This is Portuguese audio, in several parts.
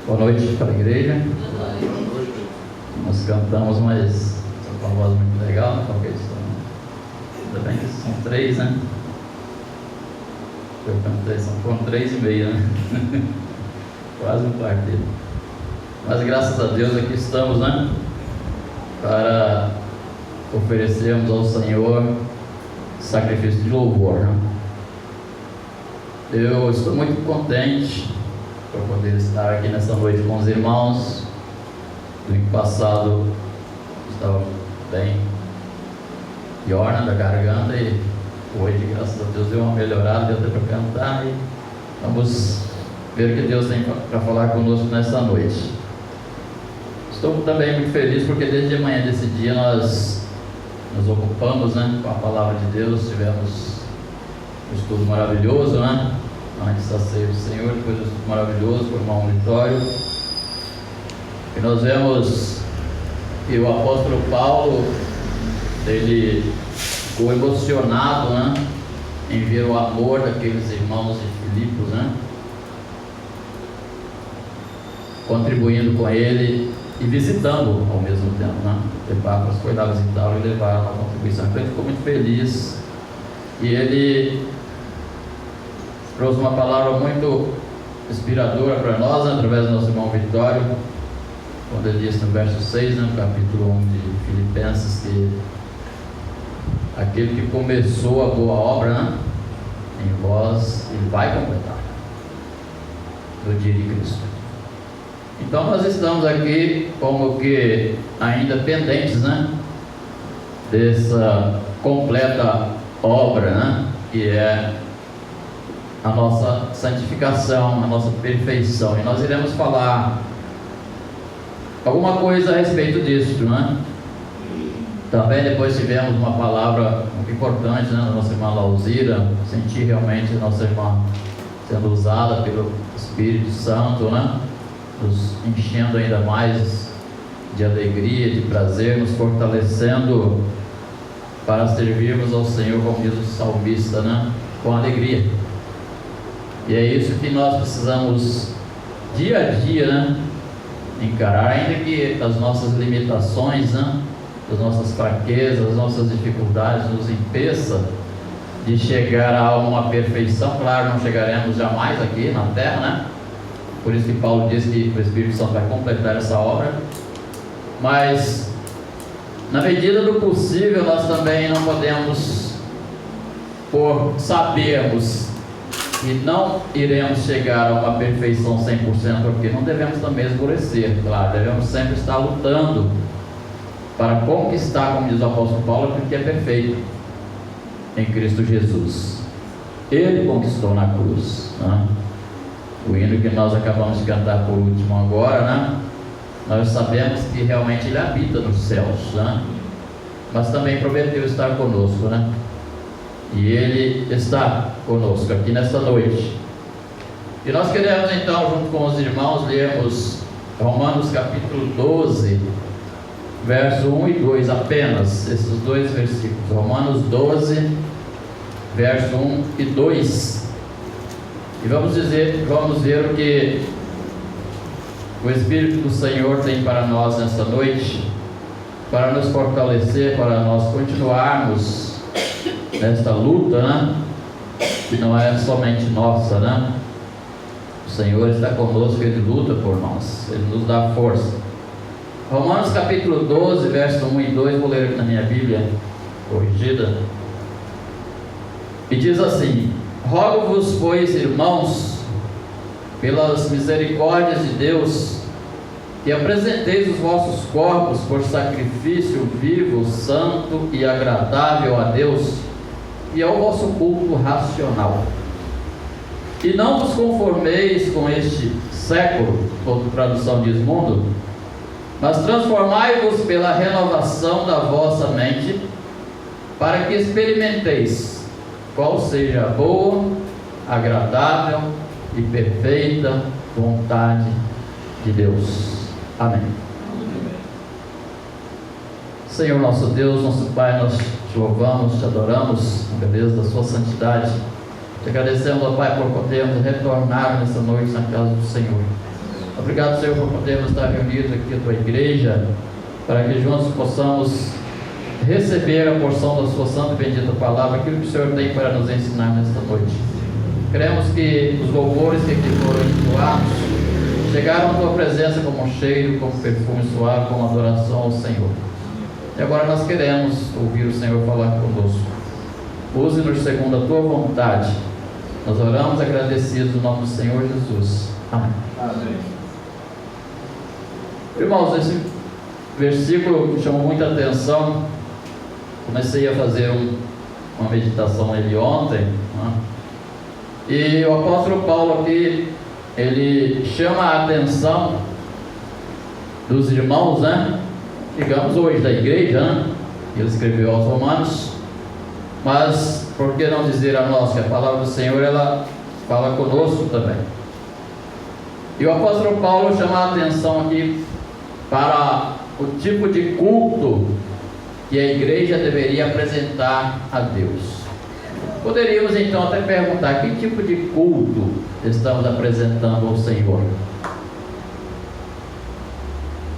Boa noite para a igreja. Nós cantamos, mas essa voz muito legal, né? Porque ainda bem que são 3, né? Eu cantei, foram 3,5, né? Quase um quarteto. Mas graças a Deus aqui estamos, né? Para oferecermos ao Senhor sacrifício de louvor, né? Eu estou muito contente por poder estar aqui nessa noite com os irmãos. Domingo passado estava bem pior, né, da garganta, e hoje, graças a Deus, deu uma melhorada, deu até para cantar, e vamos ver o que Deus tem para falar conosco nessa noite. Estou também muito feliz porque desde a manhã desse dia nós nos ocupamos, né, com a palavra de Deus. Tivemos um estudo maravilhoso, né? Antes da ceia do Senhor, depois um estudo maravilhoso com o irmão Vitório. E nós vemos que o apóstolo Paulo, ele ficou emocionado, né, em ver o amor daqueles irmãos de Filipos, né, contribuindo com ele e visitando ao mesmo tempo, né? Epáfras foi lá visitá-lo e levar uma contribuição. Então ele ficou muito feliz e ele trouxe uma palavra muito inspiradora para nós, né, através do nosso irmão Vitório, quando ele disse no verso 6, né, no capítulo 1 de Filipenses, que aquele que começou a boa obra, né, em vós, ele vai completar no dia de Cristo. Então nós estamos aqui como que ainda pendentes, né, dessa completa obra, né, que é a nossa santificação, a nossa perfeição, e nós iremos falar alguma coisa a respeito disso, né? Também depois tivemos uma palavra muito importante, né, da nossa irmã Lauzira. Senti realmente a nossa irmã sendo usada pelo Espírito Santo, né, nos enchendo ainda mais de alegria, de prazer, nos fortalecendo para servirmos ao Senhor, como diz o salmista, né, com alegria. E é isso que nós precisamos dia a dia, né, encarar, ainda que as nossas limitações, né, as nossas fraquezas, as nossas dificuldades nos impeçam de chegar a uma perfeição. Claro, não chegaremos jamais aqui na terra, né? Por isso que Paulo diz que o Espírito Santo vai completar essa obra, mas na medida do possível nós também não podemos, por sabermos que não iremos chegar a uma perfeição 100%, porque não devemos também esmorecer. Claro, devemos sempre estar lutando para conquistar, como diz o apóstolo Paulo, porque é perfeito em Cristo Jesus. Ele conquistou na cruz, né? O hino que nós acabamos de cantar por último agora, né, nós sabemos que realmente ele habita nos céus, né, mas também prometeu estar conosco, né? E ele está conosco aqui nesta noite. E nós queremos então, junto com os irmãos, lermos Romanos capítulo 12, verso 1 e 2, apenas esses dois versículos. Romanos 12, verso 1 e 2. E vamos ver o que o Espírito do Senhor tem para nós nesta noite, para nos fortalecer, para nós continuarmos nesta luta, né, que não é somente nossa, né? O Senhor está conosco, Ele luta por nós, Ele nos dá força. Romanos capítulo 12, verso 1 e 2, vou ler aqui na minha Bíblia corrigida, e diz assim: rogo-vos, pois, irmãos, pelas misericórdias de Deus, que apresenteis os vossos corpos por sacrifício vivo, santo e agradável a Deus, e ao vosso culto racional. E não vos conformeis com este século, outra tradução diz mundo, mas transformai-vos pela renovação da vossa mente, para que experimenteis qual seja a boa, agradável e perfeita vontade de Deus. Amém. Senhor nosso Deus, nosso Pai, nós te louvamos, te adoramos, na beleza da sua santidade. Te agradecemos, ó Pai, por podermos retornar nessa noite na casa do Senhor. Obrigado, Senhor, por podermos estar reunidos aqui na Tua igreja, para que juntos possamos receber a porção da Sua santa e bendita palavra, aquilo que o Senhor tem para nos ensinar nesta noite. Cremos que os louvores que aqui foram entoados chegaram à Tua presença como um cheiro, como perfume suave, como adoração ao Senhor. E agora nós queremos ouvir o Senhor falar conosco. Use-nos segundo a Tua vontade. Nós oramos agradecidos no nome do Senhor Jesus. Amém. Amém. Irmãos, esse versículo me chamou muita atenção. Comecei a fazer uma meditação nele ontem, né? E o apóstolo Paulo aqui, ele chama a atenção dos irmãos, né? Digamos hoje da igreja, né? Ele escreveu aos Romanos, mas por que não dizer a nós que a palavra do Senhor, ela fala conosco também. E o apóstolo Paulo chama a atenção aqui para o tipo de culto que a igreja deveria apresentar a Deus. Poderíamos então até perguntar: que tipo de culto estamos apresentando ao Senhor?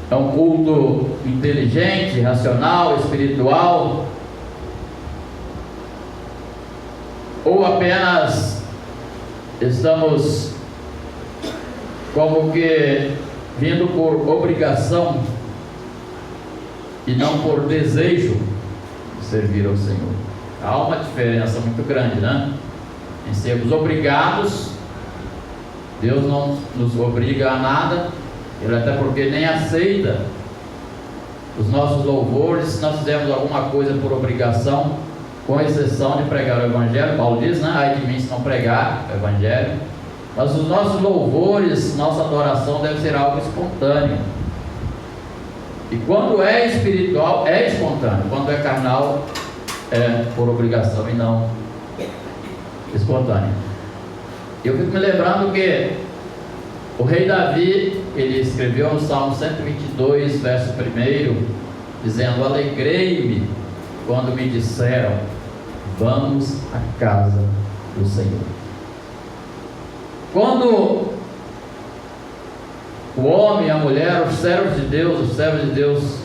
É um culto inteligente, racional, espiritual? Ou apenas estamos como que vindo por obrigação e não por desejo de servir ao Senhor? Há uma diferença muito grande, né? Em sermos obrigados. Deus não nos obriga a nada, Ele até porque nem aceita os nossos louvores se nós fizermos alguma coisa por obrigação, com exceção de pregar o Evangelho. Paulo diz, né? Ai de mim se não pregar o Evangelho. Mas os nossos louvores, nossa adoração deve ser algo espontâneo. E quando é espiritual, é espontâneo. Quando é carnal, é por obrigação e não espontâneo. Eu fico me lembrando que o rei Davi, ele escreveu no Salmo 122, verso 1, dizendo: alegrei-me quando me disseram, vamos à casa do Senhor. Quando o homem, a mulher, os servos de Deus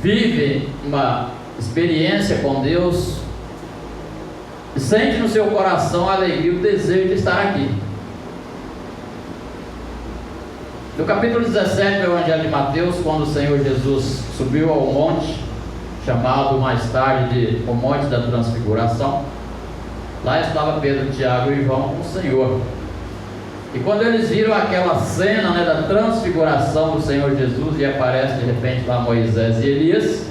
vivem uma experiência com Deus, sente no seu coração a alegria, o desejo de estar aqui. No capítulo 17 do Evangelho de Mateus, quando o Senhor Jesus subiu ao monte, chamado mais tarde de o Monte da Transfiguração, lá estava Pedro, Tiago e João com o Senhor. E quando eles viram aquela cena, né, da transfiguração do Senhor Jesus, e aparece de repente lá Moisés e Elias,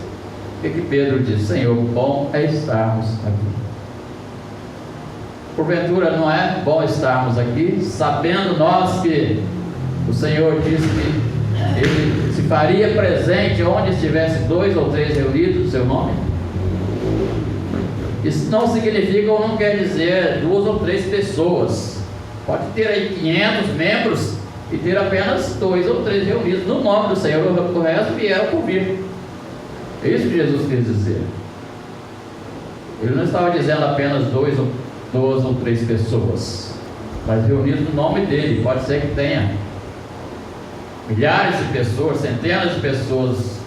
o que Pedro diz? Senhor, bom é estarmos aqui. Porventura não é bom estarmos aqui, sabendo nós que o Senhor disse que Ele se faria presente onde estivesse 2 ou 3 reunidos no seu nome? Isso não significa ou não quer dizer 2 ou 3 pessoas. Pode ter aí 500 membros e ter apenas 2 ou 3 reunidos no nome do Senhor, o resto vieram por vir. É isso que Jesus quis dizer. Ele não estava dizendo apenas 2 ou 3 pessoas, mas reunidos no nome dele. Pode ser que tenha milhares de pessoas, centenas de pessoas,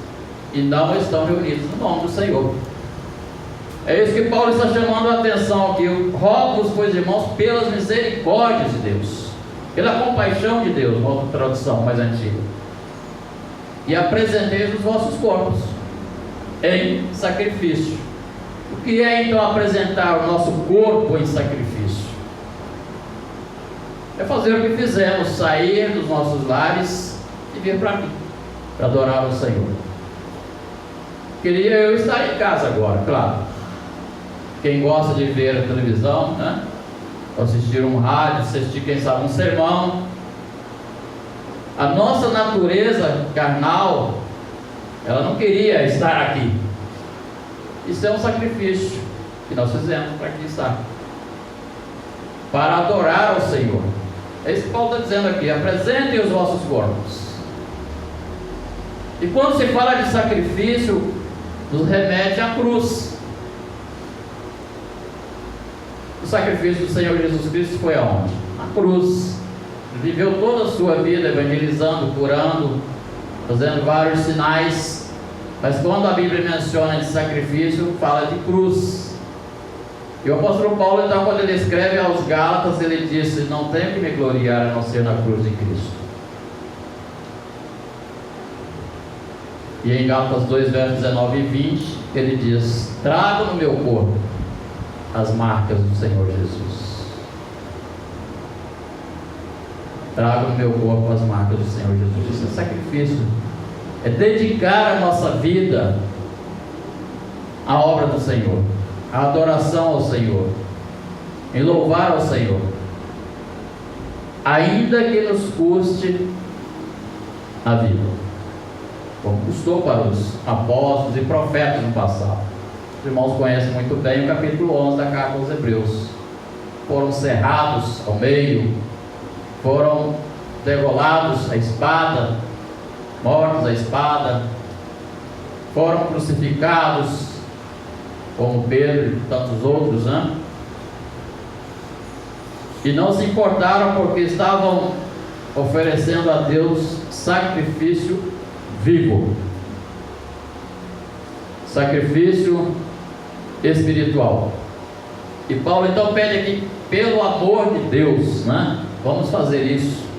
e não estão reunidos no nome do Senhor. É isso que Paulo está chamando a atenção aqui. Rogo-vos, pois, irmãos, pelas misericórdias de Deus, pela compaixão de Deus, uma outra tradução mais antiga, e apresenteis os vossos corpos em sacrifício. O que é então apresentar o nosso corpo em sacrifício? É fazer o que fizemos, sair dos nossos lares e vir para aqui, para adorar o Senhor. Queria eu estar em casa agora, claro. Quem gosta de ver a televisão, né? Assistir um rádio, assistir, quem sabe, um sermão. A nossa natureza carnal, ela não queria estar aqui. Isso é um sacrifício que nós fizemos para aqui estar, para adorar ao Senhor. É isso que Paulo está dizendo aqui: apresentem os vossos corpos. E quando se fala de sacrifício, nos remete à cruz. O sacrifício do Senhor Jesus Cristo foi aonde? Na cruz. viveu toda a sua vida evangelizando, curando, fazendo vários sinais, mas quando a Bíblia menciona de sacrifício, fala de cruz. E o apóstolo Paulo, então, quando ele escreve aos Gálatas, ele disse: não tenho que me gloriar a não ser na cruz de Cristo. E em Gálatas 2, versos 19 e 20, ele diz: trago no meu corpo as marcas do Senhor Jesus. Trago no meu corpo as marcas do Senhor Jesus. Isso é sacrifício. É dedicar a nossa vida à obra do Senhor, à adoração ao Senhor, em louvar ao Senhor, ainda que nos custe a vida, como custou para os apóstolos e profetas no passado. Os irmãos conhecem muito bem o capítulo 11 da carta aos Hebreus. Foram cerrados ao meio, foram degolados à espada, mortos à espada, foram crucificados, como Pedro e tantos outros, né? E não se importaram, porque estavam oferecendo a Deus sacrifício vivo, sacrifício espiritual. E Paulo então pede aqui: pelo amor de Deus, né? Vamos fazer isso.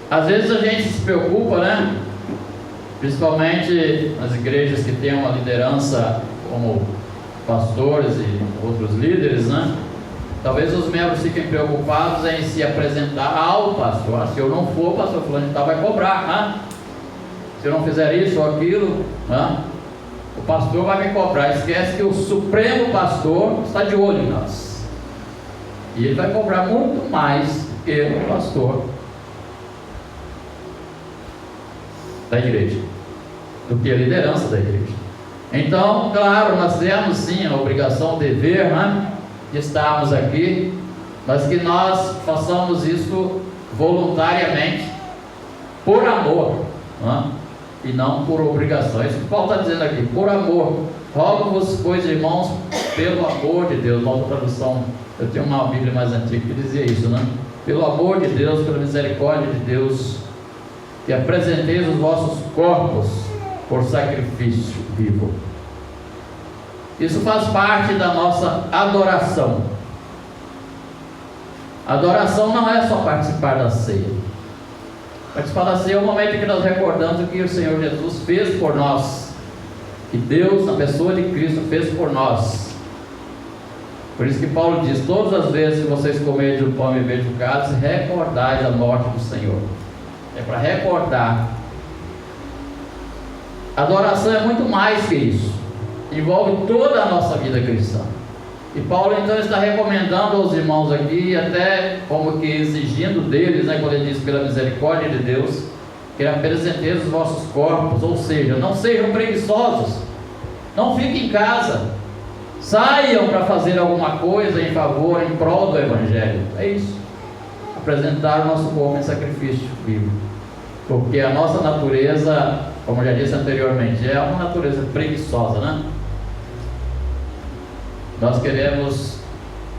Às vezes a gente se preocupa, né? Principalmente nas igrejas que têm uma liderança como pastores e outros líderes, né? Talvez os membros fiquem preocupados em se apresentar ao pastor. Se eu não for, o pastor fulano de tal vai cobrar, né? Se eu não fizer isso ou aquilo, né? O pastor vai me cobrar. Esquece que o Supremo Pastor está de olho em nós, e ele vai cobrar muito mais que o pastor da igreja, do que a liderança da igreja. Então, claro, nós temos sim a obrigação, o dever, né, de estarmos aqui, mas que nós façamos isso voluntariamente, por amor, né, e não por obrigação. Isso que Paulo está dizendo aqui: por amor. Rogo-vos, pois, irmãos, pelo amor de Deus. Nova tradução, eu tenho uma Bíblia mais antiga que dizia isso, né? Pelo amor de Deus, pela misericórdia de Deus, que apresenteis os vossos corpos por sacrifício vivo. Isso faz parte da nossa adoração. Adoração não é só participar da ceia. Participar da ceia é o momento em que nós recordamos o que o Senhor Jesus fez por nós, que Deus, na pessoa de Cristo, fez por nós. Por isso que Paulo diz: todas as vezes que vocês comerem o pão e beberem do cálice, recordais a morte do Senhor. É para recordar. Adoração é muito mais que isso, envolve toda a nossa vida cristã. E Paulo então está recomendando aos irmãos aqui, até como que exigindo deles, né, quando ele diz: pela misericórdia de Deus, que apresenteis os vossos corpos, ou seja, não sejam preguiçosos, não fiquem em casa, saiam para fazer alguma coisa em favor, em prol do Evangelho. É isso, apresentar o nosso corpo em sacrifício vivo, porque a nossa natureza, como já disse anteriormente, é uma natureza preguiçosa, né? Nós queremos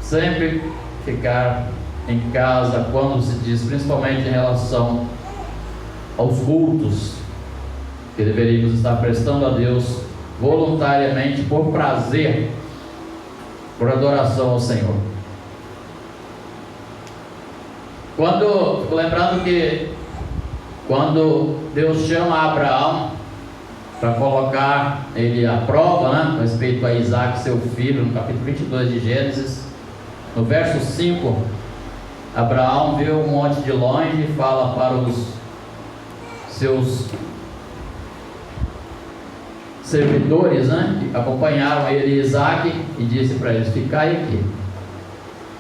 sempre ficar em casa, quando se diz, principalmente em relação aos cultos que deveríamos estar prestando a Deus voluntariamente, por prazer, por adoração ao Senhor. Fico lembrando que quando Deus chama Abraão para colocar ele à prova, né, com respeito a Isaac, seu filho, no capítulo 22 de Gênesis, no verso 5, Abraão vê um monte de longe e fala para os seus servidores, né, que acompanharam ele, Isaac, e disse para eles: ficai aqui.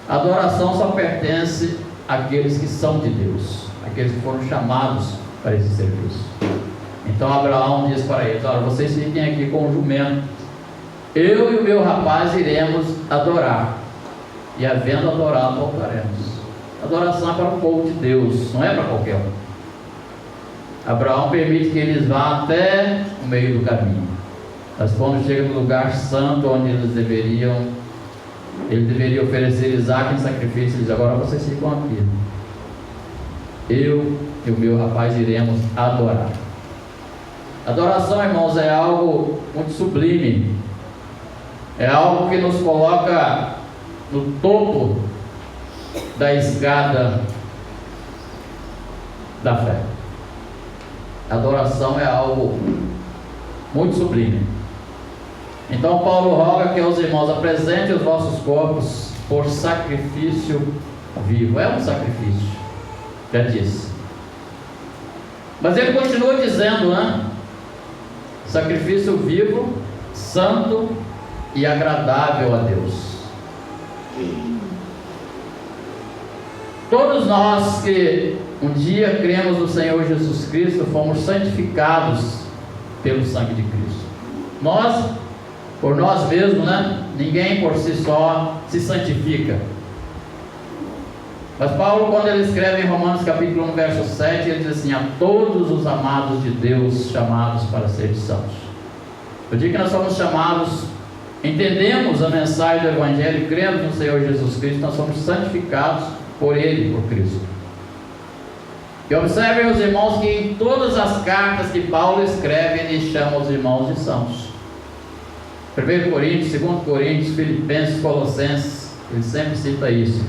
A adoração só pertence àqueles que são de Deus, aqueles que foram chamados para esse serviço. Então Abraão diz para eles: olha, vocês fiquem aqui com o jumento, eu e o meu rapaz iremos adorar, e havendo adorado, voltaremos. Adoração é para o povo de Deus, não é para qualquer um. Abraão permite que eles vá até o meio do caminho, mas quando chegam no lugar santo, onde eles deveriam Ele deveria oferecer Isaac em sacrifício. Ele diz: agora vocês ficam aqui. Eu e o meu rapaz iremos adorar. Adoração, irmãos, é algo muito sublime. É algo que nos coloca no topo da escada da fé. Adoração é algo muito sublime. Então Paulo roga que os irmãos apresentem os vossos corpos por sacrifício vivo. É um sacrifício, já disse. Mas ele continua dizendo, né? Sacrifício vivo, santo e agradável a Deus. Todos nós que um dia cremos no Senhor Jesus Cristo fomos santificados pelo sangue de Cristo. Nós, por nós mesmos, né? Ninguém por si só se santifica. Mas Paulo, quando ele escreve em Romanos capítulo 1, verso 7, ele diz assim: a todos os amados de Deus, chamados para serem santos. Eu digo que nós somos chamados, entendemos a mensagem do Evangelho, cremos no Senhor Jesus Cristo, nós somos santificados por Ele, por Cristo. E observem os irmãos que em todas as cartas que Paulo escreve, ele chama os irmãos de santos. 1 Coríntios, 2 Coríntios, Filipenses, Colossenses, ele sempre cita isso.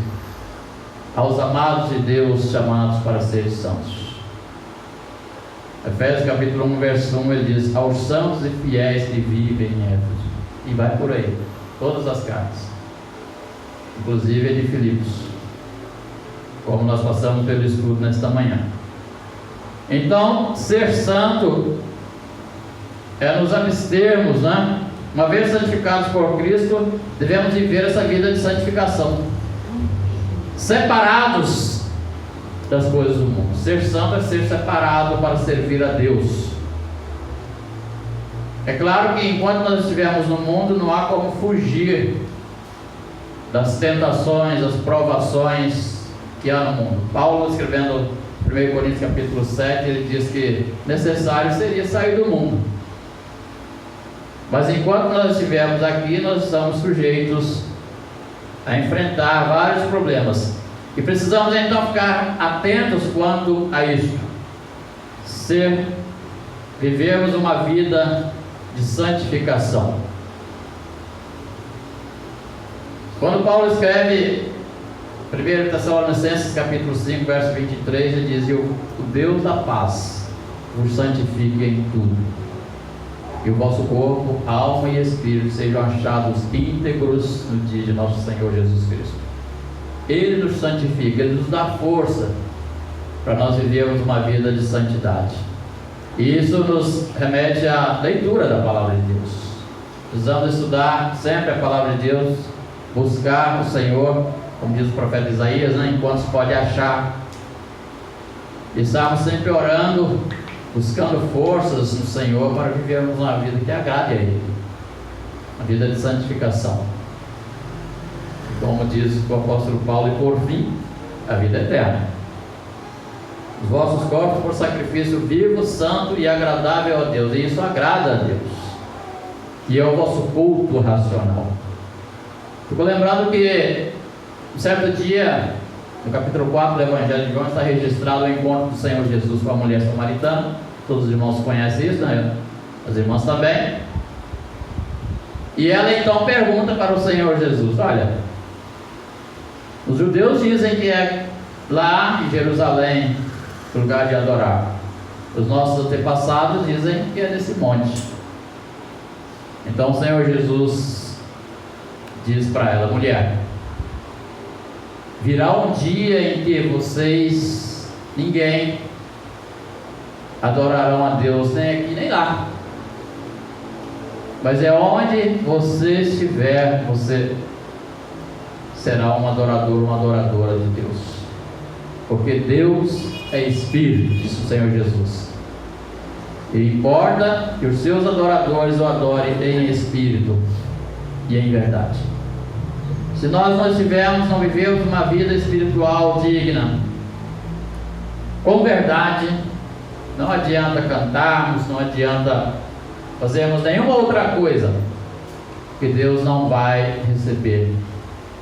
Aos amados de Deus, chamados para serem santos. Efésios capítulo 1, verso 1, ele diz: aos santos e fiéis que vivem em Éfeso. E vai por aí, todas as cartas, inclusive a de Filipos, como nós passamos pelo estudo nesta manhã. Então, ser santo é nos abstermos, né? Uma vez santificados por Cristo, devemos viver essa vida de santificação, separados das coisas do mundo. Ser santo é ser separado para servir a Deus. É claro que enquanto nós estivermos no mundo, não há como fugir das tentações, das provações que há no mundo. Paulo, escrevendo 1 Coríntios capítulo 7, ele diz que necessário seria sair do mundo. Mas enquanto nós estivermos aqui, nós estamos sujeitos a enfrentar vários problemas. E precisamos então ficar atentos quanto a isso. Vivermos uma vida de santificação. Quando Paulo escreve 1 Tessalonicenses capítulo 5, verso 23, ele diz: o Deus da paz vos santifique em tudo, e o vosso corpo, alma e espírito sejam achados íntegros no dia de nosso Senhor Jesus Cristo. Ele nos santifica, Ele nos dá força para nós vivermos uma vida de santidade. E isso nos remete à leitura da palavra de Deus. Precisamos estudar sempre a palavra de Deus, buscar o Senhor, como diz o profeta Isaías, né? Enquanto se pode achar. E estamos sempre orando, buscando forças no Senhor para vivermos uma vida que agrade a Ele, uma vida de santificação. E como diz o apóstolo Paulo, e por fim, a vida eterna. Os vossos corpos por sacrifício vivo, santo e agradável a Deus. E isso agrada a Deus, que é o vosso culto racional. Fico lembrando que um certo dia, no capítulo 4 do Evangelho de João, está registrado o encontro do Senhor Jesus com a mulher samaritana. Todos os irmãos conhecem isso, né? As irmãs também. E ela então pergunta para o Senhor Jesus: olha, os judeus dizem que é lá em Jerusalém o lugar de adorar. Os nossos antepassados dizem que é nesse monte. Então o Senhor Jesus diz para ela: mulher, virá um dia em que vocês, ninguém, adorarão a Deus nem aqui nem lá, mas é onde você estiver, você será um adorador, uma adoradora de Deus, porque Deus é Espírito, disse o Senhor Jesus, e importa que os seus adoradores o adorem em Espírito e em verdade. Se nós não estivermos, não vivemos uma vida espiritual digna, com verdade, não adianta cantarmos, não adianta fazermos nenhuma outra coisa, que Deus não vai receber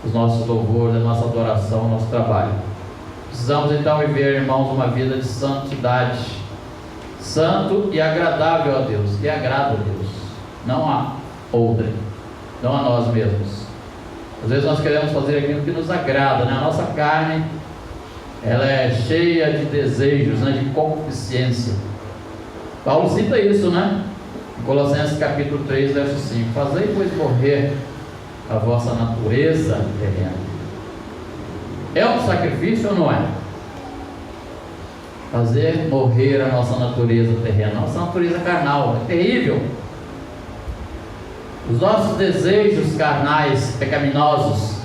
os nossos louvores, a nossa adoração, o nosso trabalho. Precisamos então viver, irmãos, uma vida de santidade, santo e agradável a Deus, que agrada a Deus, não a outrem, não a nós mesmos. Às vezes nós queremos fazer aquilo que nos agrada, né? A nossa carne, ela é cheia de desejos, né? De concupiscência. Paulo cita isso, né? Em Colossenses capítulo 3, verso 5: fazei, pois, morrer a vossa natureza terrena. É um sacrifício ou não é? Fazer morrer a nossa natureza terrena, nossa natureza carnal, é terrível. Os nossos desejos carnais pecaminosos,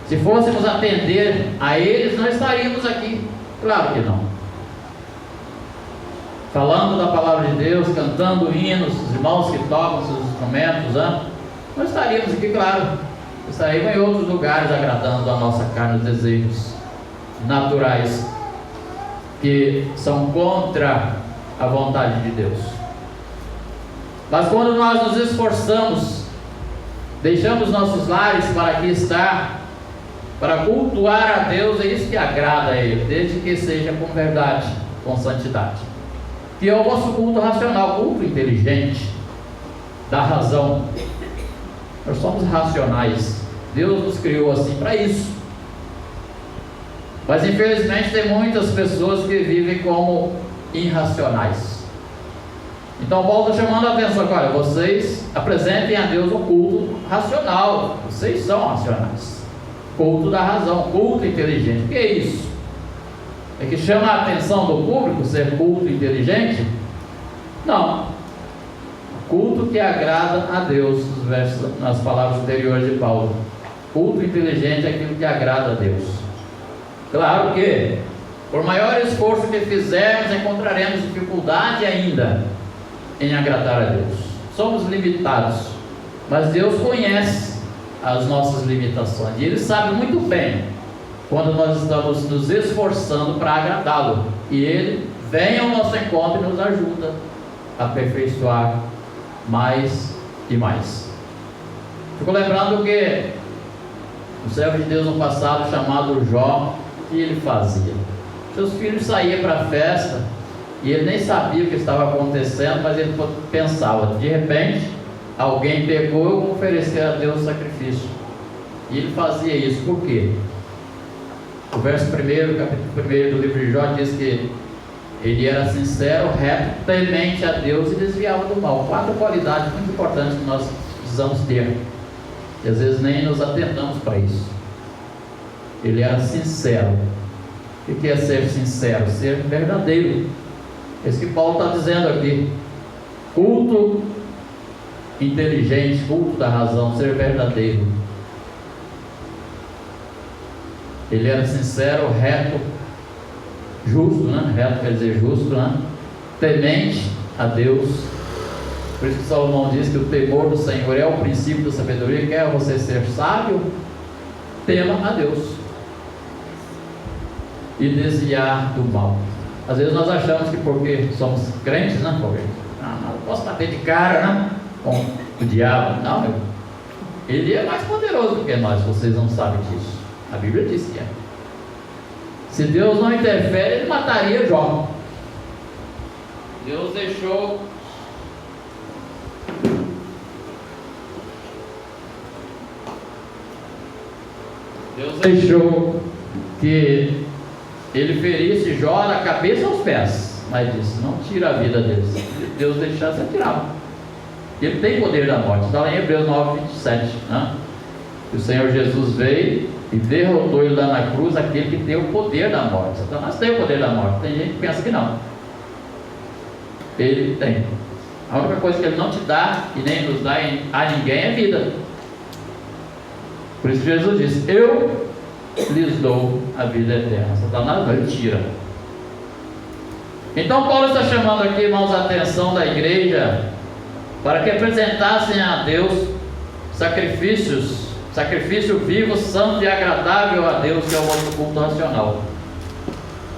se fôssemos atender a eles, não estaríamos aqui. Claro que não. Falando da palavra de Deus, cantando hinos, os irmãos que tocam seus instrumentos, não estaríamos aqui, claro. Estaríamos em outros lugares agradando a nossa carne, os desejos naturais que são contra a vontade de Deus. Mas quando nós nos esforçamos, deixamos nossos lares para aqui estar, para cultuar a Deus, é isso que agrada a Ele, desde que seja com verdade, com santidade. Que é o nosso culto racional, culto inteligente, da razão. Nós somos racionais, Deus nos criou assim para isso. Mas infelizmente tem muitas pessoas que vivem como irracionais. Então Paulo está chamando a atenção aqui: olha, vocês apresentem a Deus o culto racional, vocês são racionais, culto da razão, culto inteligente. O que é isso? É que chama a atenção do público ser culto inteligente? Não. Culto que agrada a Deus, nas palavras anteriores de Paulo. Culto inteligente é aquilo que agrada a Deus. Claro que, por maior esforço que fizermos, encontraremos dificuldade ainda em agradar a Deus. Somos limitados, mas Deus conhece as nossas limitações e Ele sabe muito bem quando nós estamos nos esforçando para agradá-lo, e Ele vem ao nosso encontro e nos ajuda a aperfeiçoar mais e mais. Fico lembrando que um servo de Deus no passado, chamado Jó, o que ele fazia? Seus filhos saíam para a festa e ele nem sabia o que estava acontecendo, mas ele pensava: de repente alguém pegou, eu vou oferecer a Deus sacrifício. E ele fazia isso. Por quê? O verso 1, capítulo 1 do livro de Jó diz que ele era sincero, reto, temente a Deus e desviava do mal. 4 qualidades muito importantes que nós precisamos ter, e às vezes nem nos atentamos para isso. Ele era sincero. O que é ser sincero? Ser verdadeiro. É isso que Paulo está dizendo aqui. Culto inteligente, culto da razão, ser verdadeiro. Ele era sincero, reto, justo, né? Reto quer dizer justo, né? Temente a Deus. Por isso que Salomão diz que o temor do Senhor é o princípio da sabedoria. Quer você ser sábio, tema a Deus e desviar do mal. Às vezes nós achamos que porque somos crentes, né? Porque não posso bater de cara, né? Com o diabo. Não, meu. Ele é mais poderoso do que nós, vocês não sabem disso. A Bíblia diz que é. Se Deus não interfere, ele mataria Jó. Deus deixou que ele ferisse Jó da cabeça aos pés, mas disse: não tira a vida deles. Se Deus deixasse, ele tirava. Ele tem poder da morte. Está lá em Hebreus 9, 27, né? O Senhor Jesus veio e derrotou ele lá na cruz, aquele que tem o poder da morte. Satanás tem o poder da morte. Tem gente que pensa que não. Ele tem. A única coisa que ele não te dá e nem nos dá a ninguém é vida. Por isso Jesus disse: eu lhes dou a vida eterna. Satanás não, ele tira. Então Paulo está chamando aqui, irmãos, a atenção da igreja para que apresentassem a Deus sacrifício vivo, santo e agradável a Deus, que é o nosso culto racional.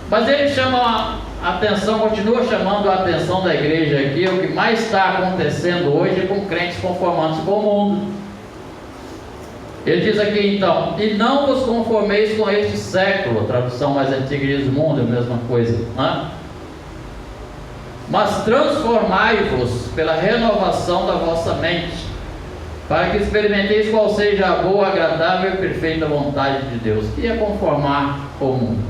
Mas ele chama a atenção, continua chamando a atenção da igreja aqui. O que mais está acontecendo hoje é com crentes conformando-se com o mundo. Ele diz aqui então: e não vos conformeis com este século. A tradução mais antiga diz mundo, é a mesma coisa, né? Mas transformai-vos pela renovação da vossa mente, para que experimenteis qual seja a boa, agradável e perfeita vontade de Deus, que é conformar o mundo.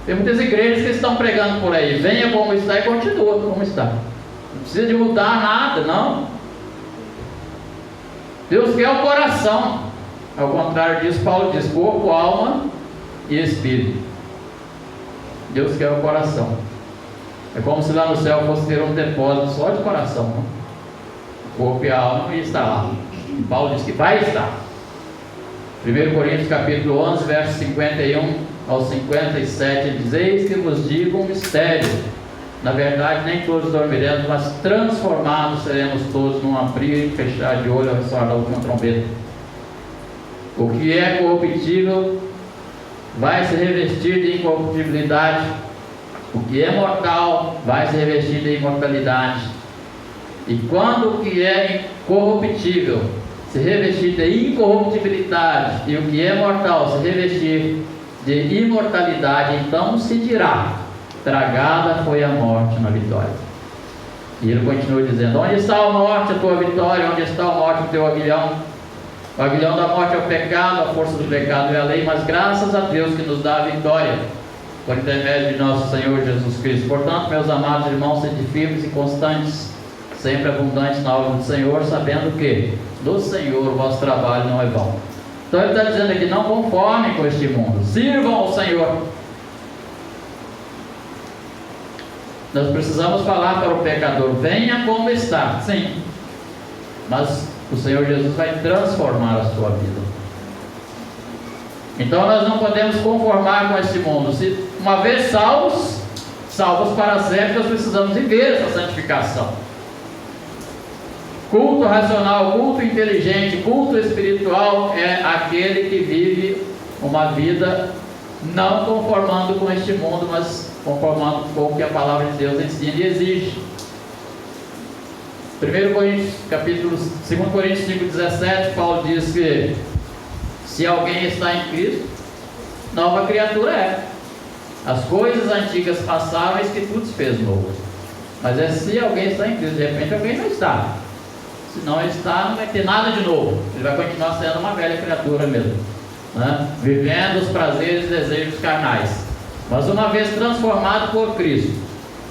Tem muitas igrejas que estão pregando por aí: venha como está e continua como está. Não precisa de mudar nada, não. Deus quer o coração. Ao contrário disso, Paulo diz: corpo, alma e espírito. Deus quer o coração. É como se lá no céu fosse ter um depósito só de coração, não? Corpo e alma, e está lá. E Paulo diz que vai estar. 1 Coríntios capítulo 11, versos 51 ao 57, ele diz: eis que vos digo um mistério. Na verdade, nem todos dormiremos, mas transformados seremos todos num abrir e fechar de olho ao ressoar da última trombeta. O que é corruptível vai se revestir de incorruptibilidade. O que é mortal vai se revestir de imortalidade. E quando o que é incorruptível se revestir de incorruptibilidade, e o que é mortal se revestir de imortalidade, então se dirá: tragada foi a morte na vitória. E ele continua dizendo: onde está a morte, a tua vitória? Onde está a morte, o teu aguilhão? O aguilhão da morte é o pecado, a força do pecado é a lei, mas graças a Deus que nos dá a vitória por intermédio de nosso Senhor Jesus Cristo. Portanto, meus amados irmãos, sede firmes e constantes, sempre abundantes na obra do Senhor, sabendo que do Senhor o vosso trabalho não é vão. Então ele está dizendo aqui: não conformem com este mundo, sirvam ao Senhor. Nós precisamos falar para o pecador: venha como está, sim, mas o Senhor Jesus vai transformar a sua vida. Então nós não podemos conformar com este mundo. Se uma vez salvos para sempre, nós precisamos viver essa santificação. Culto racional, culto inteligente, culto espiritual é aquele que vive uma vida não conformando com este mundo, mas conformando com o que a palavra de Deus ensina e exige. 2 Coríntios 5,17, Paulo diz que se alguém está em Cristo, nova criatura é. As coisas antigas passaram, eis que tudo se fez novo. Mas é se alguém está em Cristo. De repente alguém não está. Se não está, não vai ter nada de novo. Ele vai continuar sendo uma velha criatura mesmo, né? Vivendo os prazeres e desejos carnais. Mas uma vez transformado por Cristo,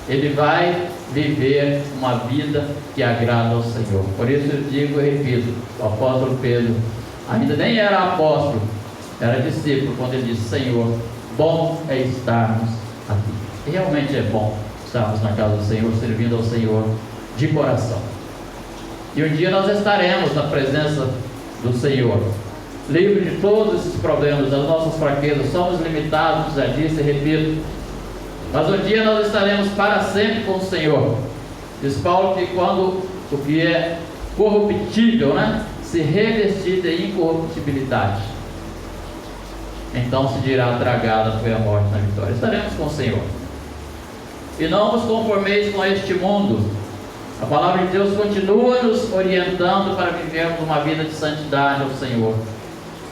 ele vai viver uma vida que agrada ao Senhor. Por isso eu digo e repito: o apóstolo Pedro ainda nem era apóstolo, era discípulo, quando ele disse: Senhor, bom é estarmos aqui. E realmente é bom estarmos na casa do Senhor, servindo ao Senhor de coração. E um dia nós estaremos na presença do Senhor, livre de todos esses problemas, das nossas fraquezas. Somos limitados, já disse e repito, mas um dia nós estaremos para sempre com o Senhor. Diz Paulo que quando o que é corruptível, né, se revestir de incorruptibilidade, então se dirá: tragada foi a morte na vitória. Estaremos com o Senhor. E não vos conformeis com este mundo. A palavra de Deus continua nos orientando para vivermos uma vida de santidade ao Senhor.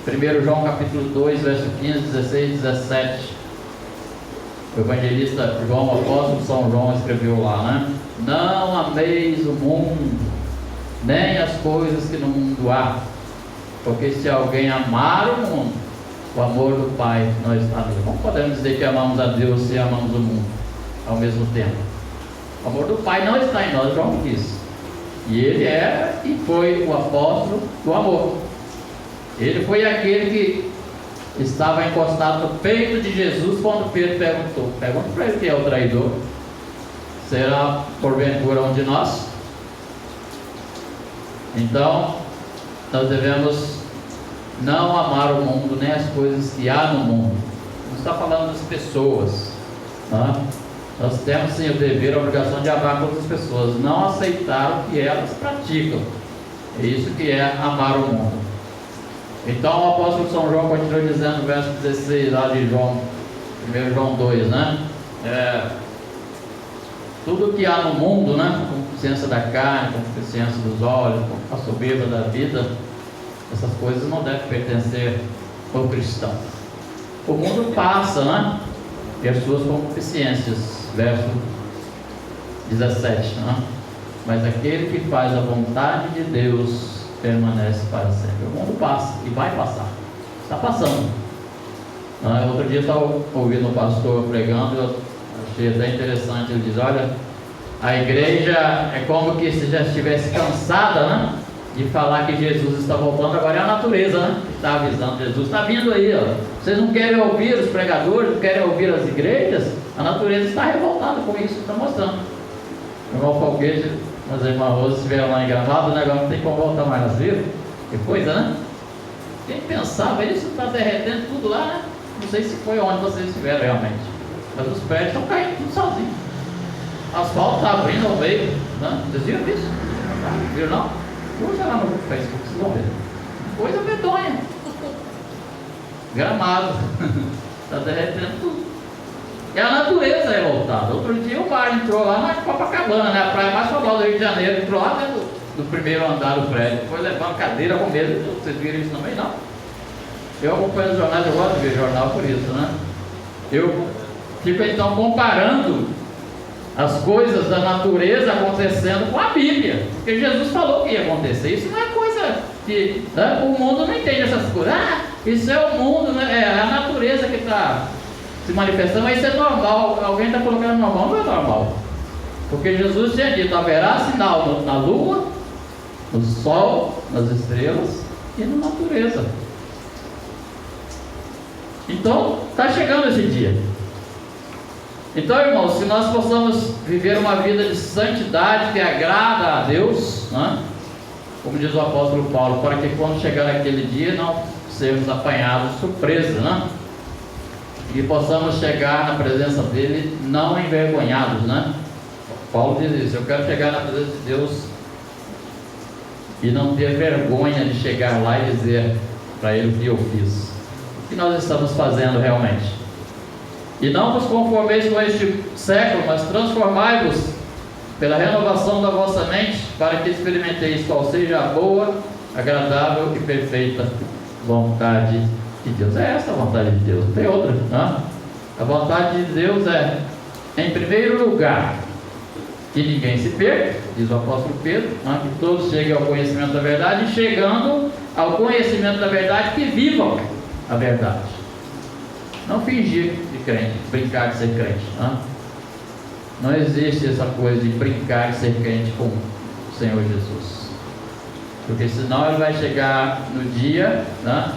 1 João capítulo 2, verso 15, 16 e 17. O evangelista João, o apóstolo São João, escreveu lá, né? Não ameis o mundo, nem as coisas que no mundo há, porque se alguém amar o mundo, o amor do Pai não está nele. Não podemos dizer que amamos a Deus se amamos o mundo ao mesmo tempo. O amor do Pai não está em nós, João disse. E ele é e foi o apóstolo do amor. Ele foi aquele que estava encostado no peito de Jesus quando Pedro perguntou. Pergunta para ele: quem é o traidor? Será porventura um de nós? Então, nós devemos não amar o mundo, nem as coisas que há no mundo. Não está falando das pessoas, tá? Nós temos sim o dever, a obrigação de amar todas as pessoas, não aceitar o que elas praticam. É isso que é amar o mundo. Então o apóstolo São João continua dizendo no verso 16 lá de João, 1 João 2, né? Tudo que há no mundo, né? A concupiscência da carne, a concupiscência dos olhos, a soberba da vida, Essas coisas não devem pertencer ao cristão. O mundo passa, né? E as suas concupiscências, verso 17, né? Mas aquele que faz a vontade de Deus permanece para sempre. O mundo passa e vai passar. Está passando. Outro dia eu estava ouvindo o pastor pregando, eu achei até interessante. Ele diz: olha, a igreja é como que se já estivesse cansada, né, de falar que Jesus está voltando. Agora é a natureza, né, que está avisando: Jesus está vindo aí, ó. Vocês não querem ouvir os pregadores, não querem ouvir as igrejas? A natureza está revoltada com isso que está mostrando. O irmão Falquete, mas a irmã Rosa estiveram lá em Gramado, o negócio não tem como voltar mais nas vidas. Que coisa, né? Quem pensava isso? Está derretendo tudo lá, né? Não sei se foi onde vocês estiveram realmente, mas os prédios estão caindo tudo sozinhos. Asfalto está abrindo ao meio, né? Vocês viram isso? Viram não? Puxa lá no Facebook, vocês vão ver. Coisa medonha. Gramado. Está derretendo tudo. E a natureza é revoltada. Outro dia o mar entrou lá na Copacabana, né? A praia mais famosa do Rio de Janeiro. Entrou lá dentro do primeiro andar do prédio. Foi levar uma cadeira com medo. Vocês viram isso também? Não? Eu acompanho os jornais, eu gosto de ver jornal por isso, né? Eu fico então comparando as coisas da natureza acontecendo com a Bíblia, porque Jesus falou que ia acontecer. Isso não é coisa que, né, o mundo não entende essas coisas. Isso é o mundo, né? É a natureza que está se manifestando, mas isso é normal. Alguém está colocando normal, não é normal, porque Jesus tinha dito: haverá sinal na lua, no sol, nas estrelas e na natureza. Então, está chegando esse dia. Então, irmãos, se nós possamos viver uma vida de santidade que agrada a Deus, né? Como diz o apóstolo Paulo, para que quando chegar aquele dia não sermos apanhados de surpresa, né? E possamos chegar na presença dele não envergonhados, né? Paulo diz isso: eu quero chegar na presença de Deus e não ter vergonha de chegar lá e dizer para ele o que eu fiz. O que nós estamos fazendo realmente? E não vos conformeis com este século, mas transformai-vos pela renovação da vossa mente, para que experimenteis qual seja a boa, agradável e perfeita vontade de Deus. É essa a vontade de Deus, não tem outra, né? A vontade de Deus é, em primeiro lugar, que ninguém se perca, diz o apóstolo Pedro, né? Que todos cheguem ao conhecimento da verdade, e chegando ao conhecimento da verdade, que vivam a verdade. Não fingir de crente, brincar de ser crente, né? Não existe essa coisa de brincar de ser crente com o Senhor Jesus, porque senão ele vai chegar no dia, né,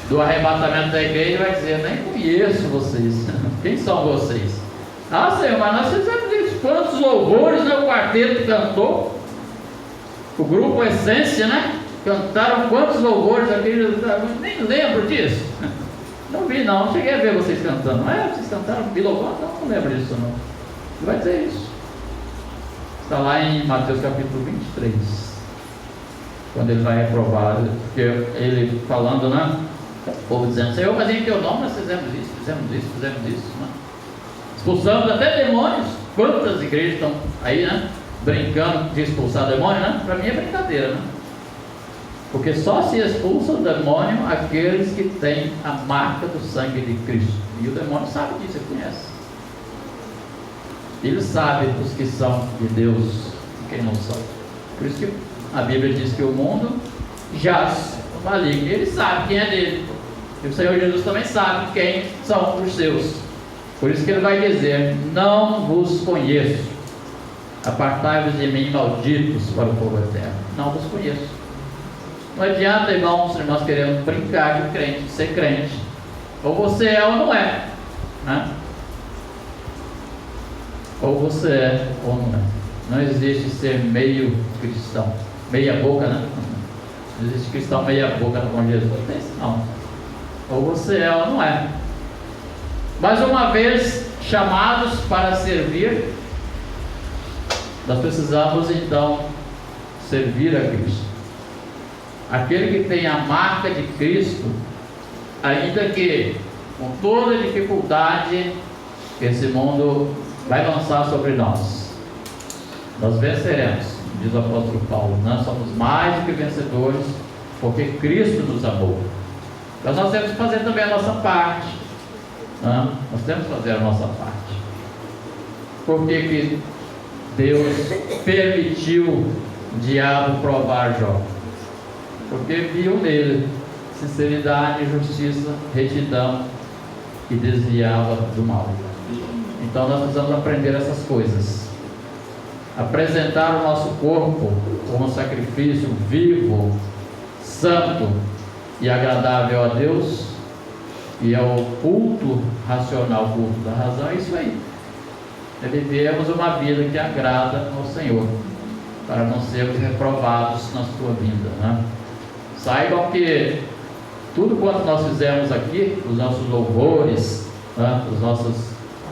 do arrebatamento da igreja e vai dizer: nem conheço vocês. Quem são vocês? Ah, Senhor, mas nós fizemos isso. Quantos louvores, né? O quarteto cantou, o grupo Essência, né? Cantaram quantos louvores aqui, nem lembro disso. Não vi, não cheguei a ver vocês cantando. Vocês cantaram, me louvando? Não lembro disso, não. Ele vai dizer isso. Está lá em Mateus capítulo 23, quando ele vai reprovar, porque ele falando, né? O povo dizendo: Senhor, mas em teu nome nós fizemos isso, né? Expulsamos até demônios. Quantas igrejas estão aí, né? Brincando de expulsar demônio, né? Para mim é brincadeira, né? Porque só se expulsa o demônio aqueles que têm a marca do sangue de Cristo. E o demônio sabe disso, ele conhece. Ele sabe os que são de Deus e quem não são. Por isso que a Bíblia diz que o mundo jaz no maligno. Ele sabe quem é dele. E o Senhor Jesus também sabe quem são os seus. Por isso que ele vai dizer: não vos conheço. Apartai-vos de mim, malditos, para o povo eterno. Não vos conheço. Não adianta, irmãos querendo brincar de crente, de ser crente. Ou você é ou não é, né? Ou você é ou não é. Não existe ser meio cristão, meia boca, né? Não existe cristão meia boca com Jesus. Não tem isso, não. Ou você é ou não é. Mas uma vez chamados para servir, nós precisamos então servir a Cristo. Aquele que tem a marca de Cristo, ainda que com toda a dificuldade que esse mundo vai lançar sobre nós, nós venceremos, diz o apóstolo Paulo. Nós somos mais do que vencedores porque Cristo nos amou. Então nós temos que fazer também a nossa parte, né? Nós temos que fazer a nossa parte. Por que que Deus permitiu o diabo provar Jó? Porque viu nele sinceridade, justiça, retidão e desviava do mal. Então nós precisamos aprender essas coisas. Apresentar o nosso corpo como um sacrifício vivo, santo e agradável a Deus, e é o culto racional, o culto da razão, é isso aí. Vivemos uma vida que agrada ao Senhor, para não sermos reprovados na sua vida, né? Saibam que tudo quanto nós fizemos aqui, os nossos louvores, né, as nossas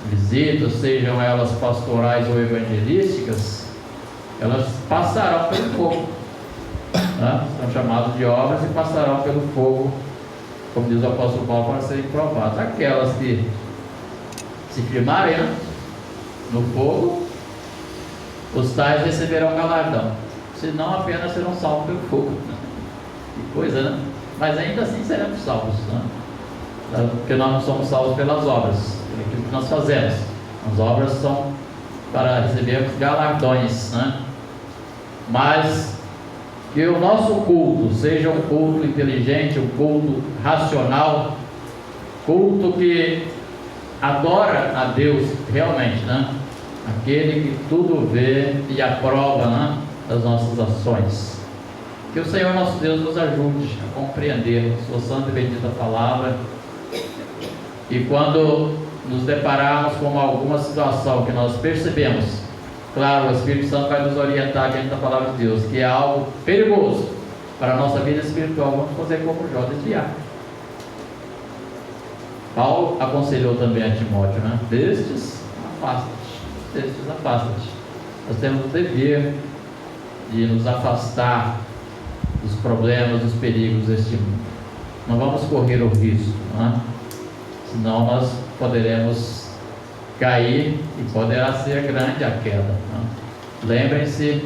visitas, sejam elas pastorais ou evangelísticas, elas passarão pelo fogo, né? São chamadas de obras e passarão pelo fogo, como diz o apóstolo Paulo, para serem provadas. Aquelas que se firmarem, né, no fogo, os tais receberão galardão, senão apenas serão salvos pelo fogo. Que coisa, né? Mas ainda assim seremos salvos, né? Porque nós não somos salvos pelas obras, pelo aquilo que nós fazemos. As obras são para recebermos galardões, né? Mas que o nosso culto seja um culto inteligente, um culto racional, culto que adora a Deus realmente, né? Aquele que tudo vê e aprova, né, as nossas ações. Que o Senhor nosso Deus nos ajude a compreender a sua santa e bendita palavra, e quando nos depararmos com alguma situação que nós percebemos, claro, o Espírito Santo vai nos orientar diante da palavra de Deus, que é algo perigoso para a nossa vida espiritual, vamos fazer como Jó, desviar. Paulo aconselhou também a Timóteo, né? Destes afasta-te. Nós temos o dever de nos afastar dos problemas, dos perigos deste mundo. Não vamos correr o risco, né? Senão nós poderemos cair e poderá ser grande a queda, né? Lembrem-se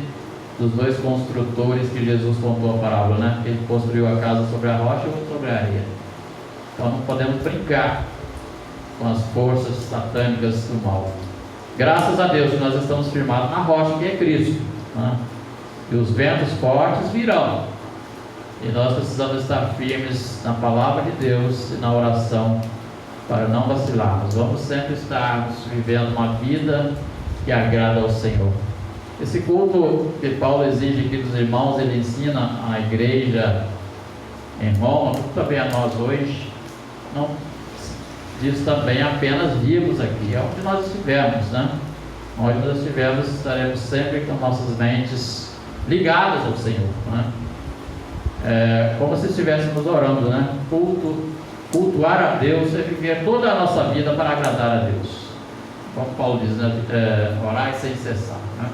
dos dois construtores que Jesus contou a parábola, né? Ele construiu a casa sobre a rocha e outro sobre a areia. Então não podemos brincar com as forças satânicas do mal. Graças a Deus que nós estamos firmados na rocha, que é Cristo, né? E os ventos fortes virão, e nós precisamos estar firmes na palavra de Deus e na oração, para não vacilarmos. Vamos sempre estar vivendo uma vida que agrada ao Senhor. Esse culto que Paulo exige aqui dos irmãos, ele ensina à igreja em Roma, também a nós hoje, não diz também apenas vivos aqui, é onde nós estivermos, né? Onde nós estivermos, estaremos sempre com nossas mentes ligadas ao Senhor, né? Como se estivéssemos orando, né? Cultuar a Deus é viver toda a nossa vida para agradar a Deus, como Paulo diz, né? Orar sem cessar, né?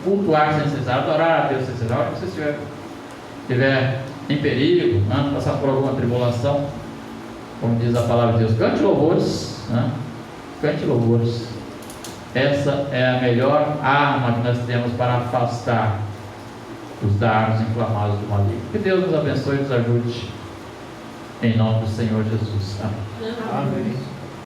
Cultuar sem cessar, adorar a Deus sem cessar. Onde você estiver em perigo, né? Passar por alguma tribulação, como diz a palavra de Deus, cante louvores, né? Cante louvores. Essa é a melhor arma que nós temos para afastar os dardos inflamados do maligno. Que Deus nos abençoe e nos ajude, em nome do Senhor Jesus. Amém. Amém.